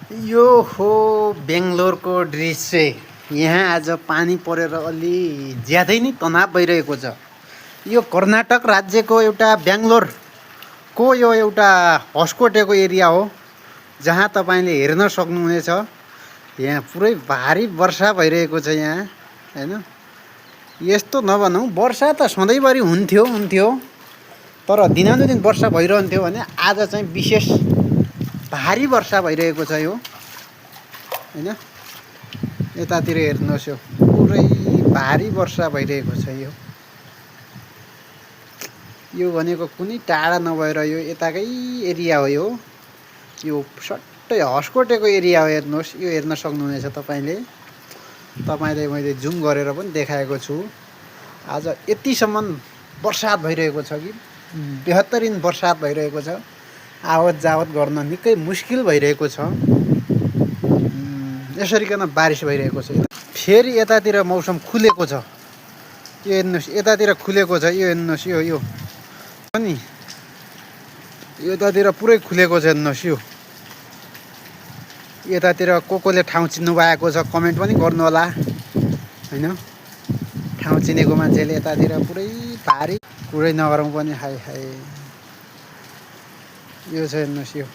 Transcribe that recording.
यो हो बेङ्गलोरको दृश्य। यहाँ आज पानी परेर अलि ज्यादै नै तनाव भइरहेको छ। यो कर्नाटक राज्यको एउटा बेङ्गलोरको यो एउटा हस्कोटेको एरिया हो, जहाँ तपाईँले हेर्न सक्नुहुनेछ। यहाँ पुरै भारी वर्षा भइरहेको छ यहाँ, हैन? यस्तो नभनौँ, वर्षा त सधैँभरि हुन्थ्यो, तर दिनानुदिन वर्षा भइरहन्थ्यो भने आज चाहिँ विशेष भारी वर्षा भइरहेको छ यो, हैन? यतातिर हेर्नुहोस्, यो पुरै भारी वर्षा भइरहेको छ। यो भनेको कुनै टाढा नभएर यो यताकै एरिया हो। यो सट्टै हस्कोटेको एरिया हो। हेर्नुहोस्, यो हेर्न सक्नुहुनेछ तपाईँले मैले जुम गरेर पनि देखाएको छु। आज यतिसम्म बर्सात भइरहेको छ कि बेहतरिन बर्सात भइरहेको छ। आवत जावत गर्न निकै मुस्किल भइरहेको छ। यसरीकन बारिस भइरहेको छ। फेरि यतातिर मौसम खुलेको छ। यो हेर्नुहोस्, यतातिर खुलेको छ। यो हेर्नुहोस्, यो अनि यतातिर पुरै खुलेको छ। हेर्नुहोस्, यो यतातिर कोले ठाउँ चिन्नु भएको छ कमेन्ट पनि गर्नु होला, हैन? ठाउँ चिनेको मान्छेले यतातिर पुरै भारी कुरै नगरौँ पनि। हाय यो छ, हेर्नुहोस्, यो